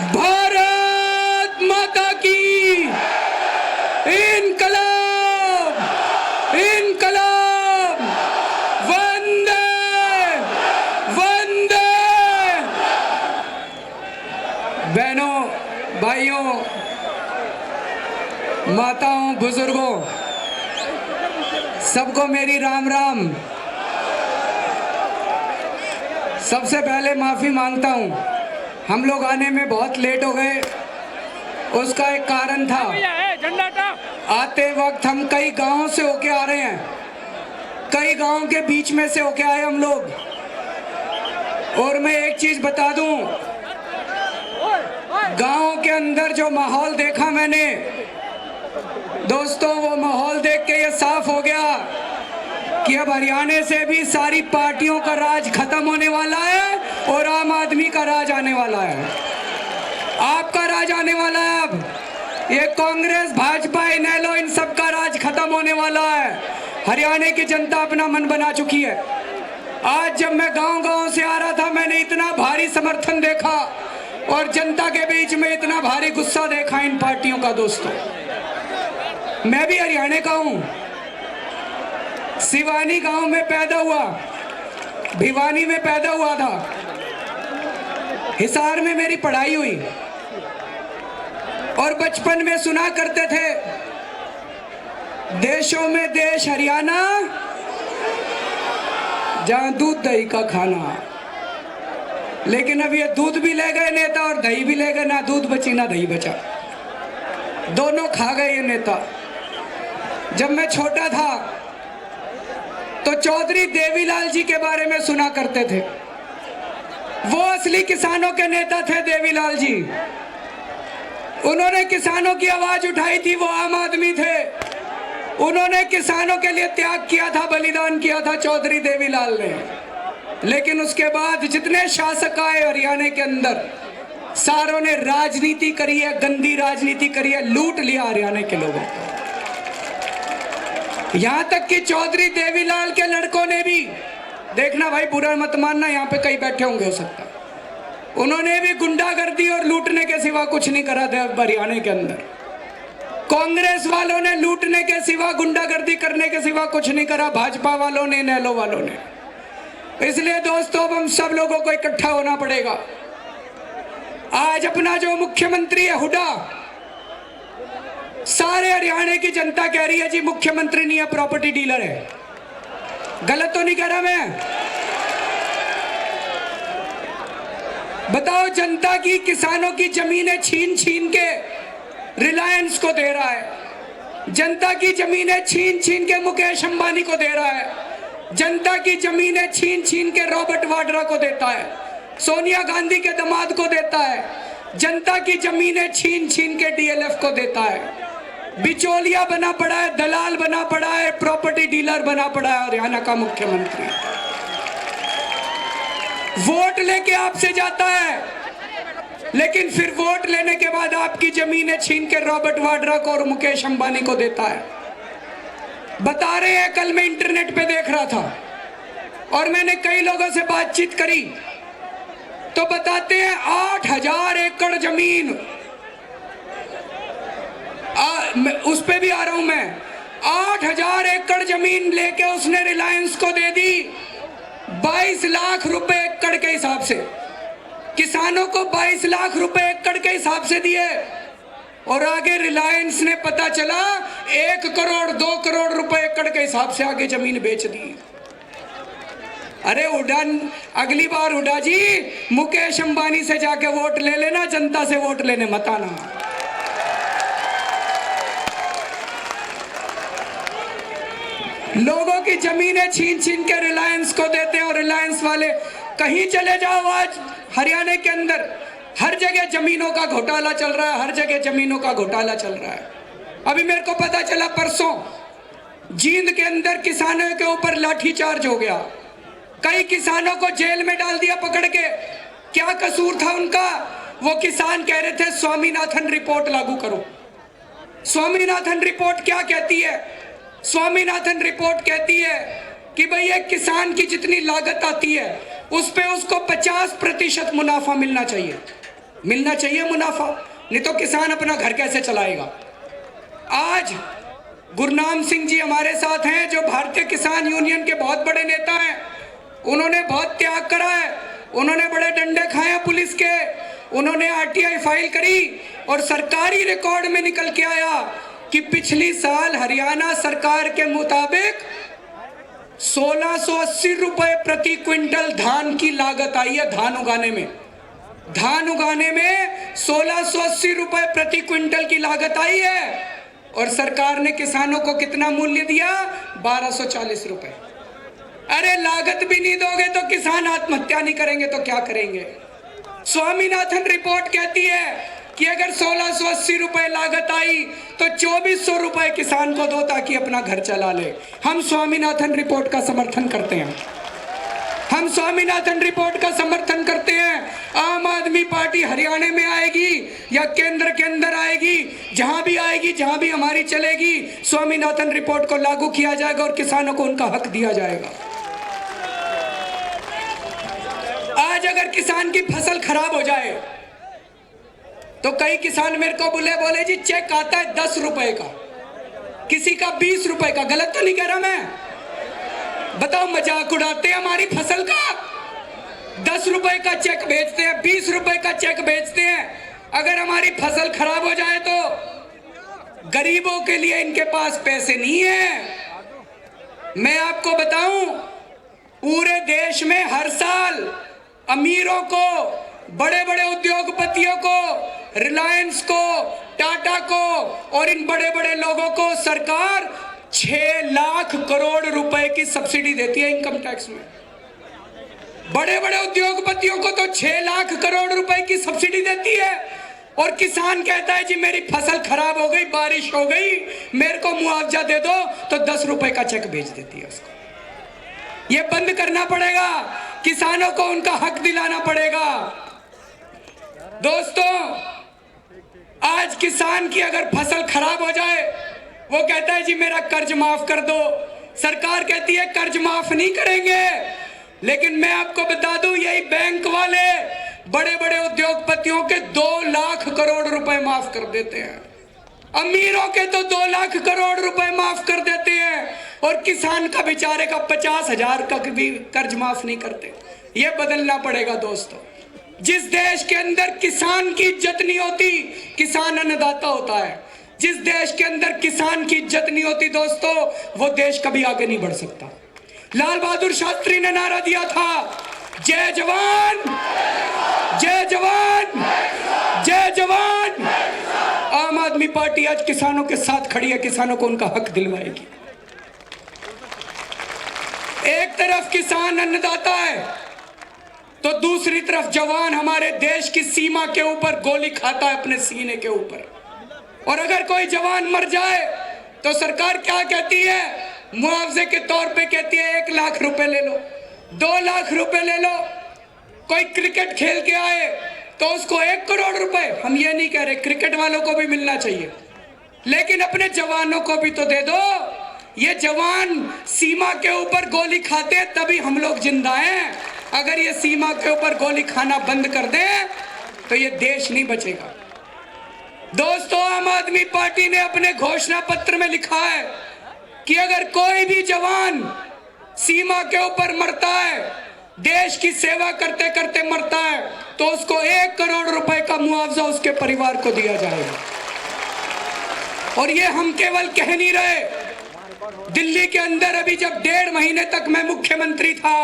भारत माता की इनकलाब इनकलाब, वंदे वंदे। बहनों, भाइयों, माताओं, बुजुर्गों, सबको मेरी राम राम। सबसे पहले माफी मांगता हूं, हम लोग आने में बहुत लेट हो गए। उसका एक कारण था, आते वक्त हम कई गांवों से होके आ रहे हैं, कई गांवों के बीच में से होके आए हम लोग। और मैं एक चीज बता दूं, गांव के अंदर जो माहौल देखा मैंने दोस्तों, वो माहौल देख के ये साफ हो गया कि अब हरियाणा से भी सारी पार्टियों का राज खत्म होने वाला है और आम आदमी का राज आने वाला है, आपका राज आने वाला है। अब ये कांग्रेस, भाजपा, इनेलो, इन सब का राज खत्म होने वाला है। हरियाणा की जनता अपना मन बना चुकी है। आज जब मैं गांव-गांव से आ रहा था, मैंने इतना भारी समर्थन देखा और जनता के बीच में इतना भारी गुस्सा देखा इन पार्टियों का। दोस्तों, मैं भी हरियाणा का हूं, सिवानी गांव में पैदा हुआ, भिवानी में पैदा हुआ था, हिसार में मेरी पढ़ाई हुई और बचपन में सुना करते थे, देशों में देश हरियाणा, जहां दूध दही का खाना। लेकिन अब ये दूध भी ले गए नेता और दही भी ले गए, ना दूध बची ना दही बचा, दोनों खा गए ये नेता। जब मैं छोटा था तो चौधरी देवीलाल जी के बारे में सुना करते थे, वो असली किसानों के नेता थे देवीलाल जी। उन्होंने किसानों की आवाज उठाई थी, वो आम आदमी थे, उन्होंने किसानों के लिए त्याग किया था, बलिदान किया था चौधरी देवीलाल ने। लेकिन उसके बाद जितने शासक आए हरियाणा के अंदर, सारों ने राजनीति करी है, गंदी राजनीति करी है, लूट लिया हरियाणा के लोगों को। यहां तक कि चौधरी देवीलाल के लड़कों ने भी, देखना भाई बुरा मत मानना, यहाँ पे कई बैठे होंगे हो सकता, उन्होंने भी गुंडागर्दी और लूटने के सिवा कुछ नहीं करा था हरियाणा के अंदर। कांग्रेस वालों ने लूटने के सिवा, गुंडागर्दी करने के सिवा कुछ नहीं करा, भाजपा वालों ने, नेलो वालों ने। इसलिए दोस्तों, अब हम सब लोगों को इकट्ठा होना पड़ेगा। आज अपना जो मुख्यमंत्री है हुड्डा, सारे हरियाणा की जनता कह रही है जी मुख्यमंत्री नहीं है, प्रॉपर्टी डीलर है। गलत तो नहीं कह रहा मैं? बताओ, जनता की, किसानों की जमीनें छीन छीन के रिलायंस को दे रहा है, जनता की जमीनें छीन छीन के मुकेश अंबानी को दे रहा है, जनता की जमीनें छीन छीन के रॉबर्ट वाड्रा को देता है, सोनिया गांधी के दामाद को देता है, जनता की जमीनें छीन छीन के डीएलएफ को देता है। बिचौलिया बना पड़ा है, दलाल बना पड़ा है, प्रॉपर्टी डीलर बना पड़ा है हरियाणा का मुख्यमंत्री। वोट लेके आपसे जाता है, लेकिन फिर वोट लेने के बाद आपकी जमीनें छीन के रॉबर्ट वाड्रा को और मुकेश अंबानी को देता है। बता रहे हैं, कल मैं इंटरनेट पे देख रहा था और मैंने कई लोगों से बातचीत करी, तो बताते हैं 8000 एकड़ जमीन, उस पे भी आ रहा हूं मैं, 8000 एकड़ जमीन लेके उसने रिलायंस को दे दी 22 लाख रुपए एकड़ के हिसाब से, किसानों को 22 लाख रुपए एकड़ के हिसाब से दिए। और आगे रिलायंस ने, पता चला, 1 करोड़ 2 करोड़ रुपए एकड़ के हिसाब से आगे जमीन बेच दी। अरे हुड्डा, अगली बार हुड्डा जी मुकेश अंबानी से जाके वोट ले लेना, जनता से वोट लेने मत आना। लोगों की जमीनें छीन छीन के रिलायंस को देते हैं और रिलायंस वाले, कहीं चले जाओ आज हरियाणा के अंदर हर जगह जमीनों का घोटाला चल रहा है, हर जगह जमीनों का घोटाला चल रहा है। अभी मेरे को पता चला परसों जींद के अंदर किसानों के ऊपर लाठीचार्ज हो गया, कई किसानों को जेल में डाल दिया पकड़ के। क्या कसूर था उनका? वो किसान कह रहे थे स्वामीनाथन रिपोर्ट लागू करो। स्वामीनाथन रिपोर्ट क्या कहती है? स्वामीनाथन रिपोर्ट कहती है कि भाई एक किसान की जितनी लागत आती है उस पे उसको 50% मुनाफा मिलना चाहिए। मिलना चाहिए मुनाफा, नहीं तो किसान अपना घर कैसे चलाएगा। आज गुरनाम सिंह जी हमारे साथ हैं, जो भारतीय किसान यूनियन के बहुत बड़े नेता हैं। उन्होंने बहुत त्याग करा है, उन्होंने बड़े डंडे खाए हैं पुलिस के, उन्होंने आरटीआई फाइल करी और सरकारी रिकॉर्ड में निकल के आया कि पिछली साल हरियाणा सरकार के मुताबिक 1680 रुपए प्रति क्विंटल धान की लागत आई है। धान उगाने में 1680 रुपए प्रति क्विंटल की लागत आई है और सरकार ने किसानों को कितना मूल्य दिया? 1240 रुपए। अरे लागत भी नहीं दोगे तो किसान आत्महत्या नहीं करेंगे तो क्या करेंगे? स्वामीनाथन रिपोर्ट कहती है कि अगर 1680 रुपए लागत आई तो 2400 रुपए किसान को दो ताकि अपना घर चला ले। हम स्वामीनाथन रिपोर्ट का समर्थन करते हैं, हम स्वामीनाथन रिपोर्ट का समर्थन करते हैं। आम आदमी पार्टी हरियाणा में आएगी या केंद्र के अंदर आएगी, जहां भी आएगी, जहां भी हमारी चलेगी, स्वामीनाथन रिपोर्ट को लागू किया जाएगा और किसानों को उनका हक दिया जाएगा। आज अगर किसान की फसल खराब हो जाए तो कई किसान मेरे को बोले जी चेक आता है 10 रुपए का, किसी का 20 रुपए का। गलत तो नहीं कह रहा मैं? बताओ, मजाक उड़ाते हैं हमारी फसल का। 10 रुपए का चेक बेचते हैं, 20 रुपए का चेक बेचते हैं। अगर हमारी फसल खराब हो जाए तो गरीबों के लिए इनके पास पैसे नहीं है। मैं आपको बताऊं, पूरे देश में हर साल अमीरों को, बड़े बड़े उद्योगपतियों को, रिलायंस को, टाटा को और इन बड़े बड़े लोगों को सरकार 6 लाख करोड़ रुपए की सब्सिडी देती है इनकम टैक्स में। बड़े बड़े उद्योगपतियों को तो 6 लाख करोड़ रुपए की सब्सिडी देती है और किसान कहता है जी मेरी फसल खराब हो गई, बारिश हो गई, मेरे को मुआवजा दे दो, तो 10 रुपए का चेक भेज देती है उसको। ये बंद करना पड़ेगा, किसानों को उनका हक दिलाना पड़ेगा। दोस्तों, आज किसान की अगर फसल खराब हो जाए, वो कहता है जी मेरा कर्ज माफ कर दो। सरकार कहती है कर्ज माफ नहीं करेंगे, लेकिन मैं आपको बता दूं, यही बैंक वाले बड़े बड़े उद्योगपतियों के 2 लाख करोड़ रुपए माफ कर देते हैं। अमीरों के तो 2 लाख करोड़ रुपए माफ कर देते हैं और किसान का बेचारे का 50,000 का भी कर्ज माफ नहीं करते। ये बदलना पड़ेगा दोस्तों। जिस देश के अंदर किसान की इज्जत नहीं होती, किसान अन्नदाता होता है। जिस देश के अंदर किसान की इज्जत नहीं होती दोस्तों, वो देश कभी आगे नहीं बढ़ सकता। लाल बहादुर शास्त्री ने नारा दिया था, जय जवान, जय जवान, जय जवान। आम आदमी पार्टी आज किसानों के साथ खड़ी है, किसानों को उनका हक दिलवाएगी। एक तरफ किसान अन्नदाता है तो दूसरी तरफ जवान हमारे देश की सीमा के ऊपर गोली खाता है, अपने सीने के ऊपर। और अगर कोई जवान मर जाए तो सरकार क्या कहती है? मुआवजे के तौर पे कहती है 1 लाख रुपए ले लो, 2 लाख रुपए ले लो। कोई क्रिकेट खेल के आए तो उसको 1 करोड़ रुपए। हम ये नहीं कह रहे, क्रिकेट वालों को भी मिलना चाहिए, लेकिन अपने जवानों को भी तो दे दो। ये जवान सीमा के ऊपर गोली खाते हैं तभी हम लोग जिंदा हैं। अगर ये सीमा के ऊपर गोली खाना बंद कर दे तो ये देश नहीं बचेगा। दोस्तों, आम आदमी पार्टी ने अपने घोषणा पत्र में लिखा है कि अगर कोई भी जवान सीमा के ऊपर मरता है, देश की सेवा करते करते मरता है, तो उसको 1 करोड़ रुपए का मुआवजा उसके परिवार को दिया जाएगा। और ये हम केवल कह नहीं रहे, दिल्ली के अंदर अभी जब 1.5 महीने तक मैं मुख्यमंत्री था,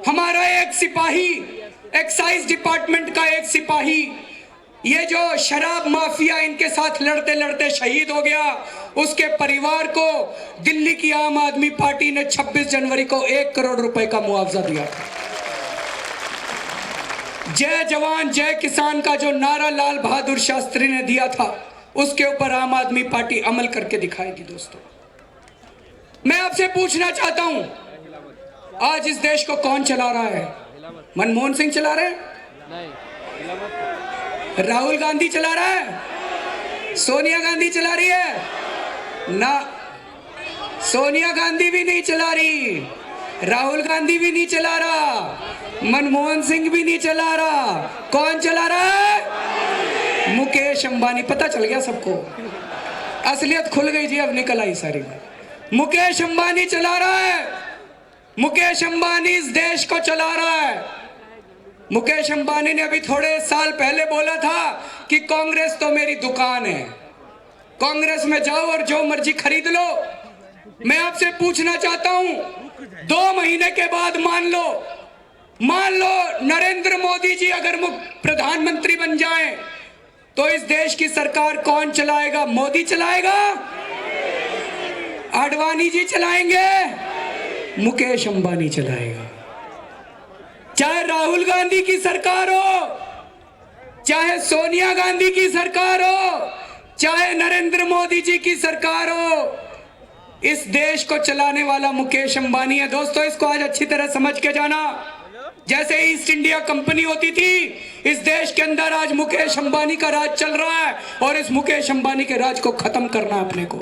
हमारा एक सिपाही, एक्साइज डिपार्टमेंट का एक सिपाही, ये जो शराब माफिया इनके साथ लड़ते लड़ते शहीद हो गया, उसके परिवार को दिल्ली की आम आदमी पार्टी ने 26 जनवरी को 1 करोड़ रुपए का मुआवजा दिया था। जय जवान जय किसान का जो नारा लाल बहादुर शास्त्री ने दिया था, उसके ऊपर आम आदमी पार्टी अमल करके दिखाएगी। दोस्तों, मैं आपसे पूछना चाहता हूं, आज इस देश को कौन चला रहा है? मनमोहन सिंह चला रहे हैं? राहुल गांधी चला रहा है? सोनिया गांधी चला रही है? ना, सोनिया गांधी भी नहीं चला रही, राहुल गांधी भी नहीं चला रहा, मनमोहन सिंह भी नहीं चला रहा। कौन चला रहा है? मुकेश अंबानी, पता चल गया सबको, असलियत खुल गई जी, अब निकल आई सारी। मुकेश अंबानी चला रहा है, मुकेश अंबानी इस देश को चला रहा है। मुकेश अंबानी ने अभी थोड़े साल पहले बोला था कि कांग्रेस तो मेरी दुकान है, कांग्रेस में जाओ और जो मर्जी खरीद लो। मैं आपसे पूछना चाहता हूं, 2 महीने के बाद मान लो नरेंद्र मोदी जी अगर प्रधानमंत्री बन जाएं, तो इस देश की सरकार कौन चलाएगा? मोदी चलाएगा? आडवाणी जी चलाएंगे? मुकेश अंबानी चलाएगा। चाहे राहुल गांधी की सरकार हो, चाहे सोनिया गांधी की सरकार हो, चाहे नरेंद्र मोदी जी की सरकार हो, इस देश को चलाने वाला मुकेश अंबानी है। दोस्तों, इसको आज अच्छी तरह समझ के जाना। जैसे ईस्ट इंडिया कंपनी होती थी, इस देश के अंदर आज मुकेश अंबानी का राज चल रहा है और इस मुकेश अंबानी के राज को खत्म करना अपने को।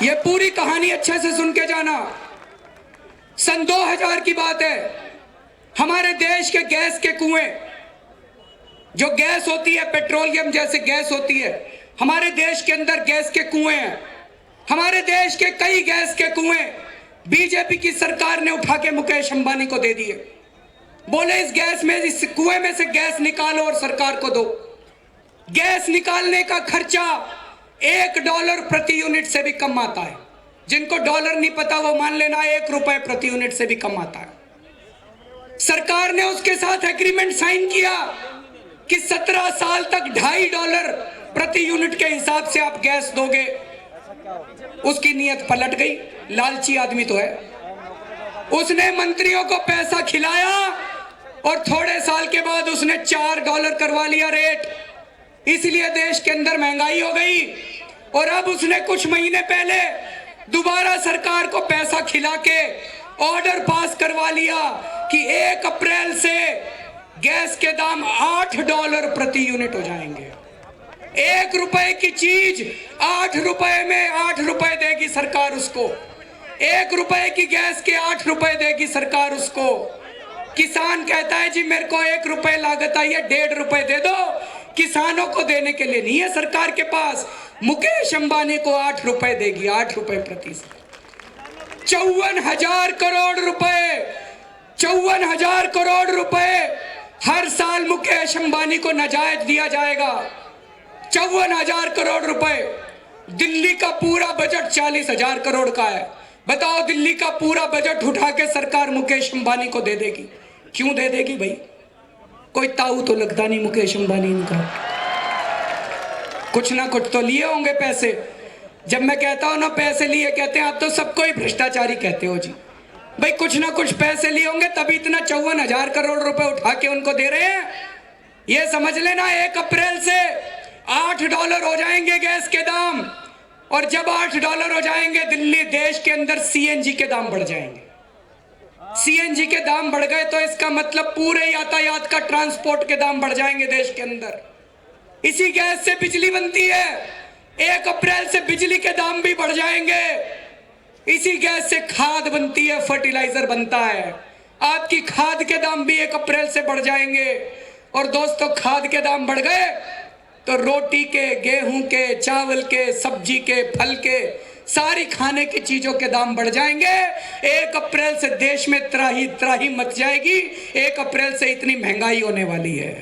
ये पूरी कहानी अच्छे से सुन के जाना। सन 2000 की बात है, हमारे देश के गैस के कुएं, जो गैस होती है पेट्रोलियम जैसे गैस होती है, हमारे देश के अंदर गैस के कुएं हैं। हमारे देश के कई गैस के कुएं बीजेपी की सरकार ने उठा के मुकेश अंबानी को दे दिए। बोले इस कुएं में से गैस निकालो और सरकार को दो। गैस निकालने का खर्चा $1 प्रति यूनिट से भी कम आता है। जिनको डॉलर नहीं पता वो मान लेना ₹1 प्रति यूनिट से भी कम आता है। सरकार ने उसके साथ एग्रीमेंट साइन किया कि 17 साल तक $2.5 प्रति यूनिट के हिसाब से आप गैस दोगे। उसकी नीयत पलट गई, लालची आदमी तो है। उसने मंत्रियों को पैसा खिलाया और थोड़े साल के बाद उसने $4 करवा लिया रेट। इसलिए देश के अंदर महंगाई हो गई। और अब उसने कुछ महीने पहले दोबारा सरकार को पैसा खिला के ऑर्डर पास करवा लिया कि 1 अप्रैल से गैस के दाम $8 प्रति यूनिट हो जाएंगे। ₹1 की चीज ₹8 में ₹8 देगी सरकार उसको। ₹1 की गैस के ₹8 देगी सरकार उसको। किसान कहता है जी मेरे को ₹1 लागत आई है, ₹1.5 दे दो। किसानों को देने के लिए नहीं है सरकार के पास। मुकेश अंबानी को ₹8 देगी, ₹8 प्रति। 54,000 करोड़ रुपए, 54,000 करोड़ रुपए हर साल मुकेश अंबानी को नाजायज दिया जाएगा। 54,000 करोड़ रुपए। दिल्ली का पूरा बजट 40,000 करोड़ का है। बताओ, दिल्ली का पूरा बजट उठा के सरकार मुकेश अंबानी को दे देगी। क्यों दे देगी भाई? कोई ताऊ तो लगता नहीं मुकेश अंबानी इनका। कुछ ना कुछ तो लिए होंगे पैसे। जब मैं कहता हूं ना पैसे लिए, कहते हैं आप तो सबको ही भ्रष्टाचारी कहते हो जी। भाई कुछ ना कुछ पैसे लिए होंगे तभी इतना 54,000 करोड़ रुपए उठा के उनको दे रहे हैं। ये समझ लेना 1 अप्रैल से $8 हो जाएंगे गैस के दाम। और जब $8 हो जाएंगे, दिल्ली देश के अंदर सीएनजी के दाम बढ़ जाएंगे। सीएनजी के दाम बढ़ गए तो इसका मतलब पूरे यातायात का, ट्रांसपोर्ट के दाम बढ़ जाएंगे देश के अंदर। इसी गैस से बिजली बनती है। 1 अप्रैल से बिजली के दाम भी बढ़ जाएंगे। इसी गैस से खाद बनती है, फर्टिलाइजर बनता है। आपकी खाद के दाम भी 1 अप्रैल से बढ़ जाएंगे। और दोस्तों, खाद के दाम बढ़ गए तो रोटी के, गेहूं के, चावल के, सब्जी के, फल के, सारी खाने की चीजों के दाम बढ़ जाएंगे। 1 अप्रैल से देश में त्राही मच जाएगी। 1 अप्रैल से इतनी महंगाई होने वाली है।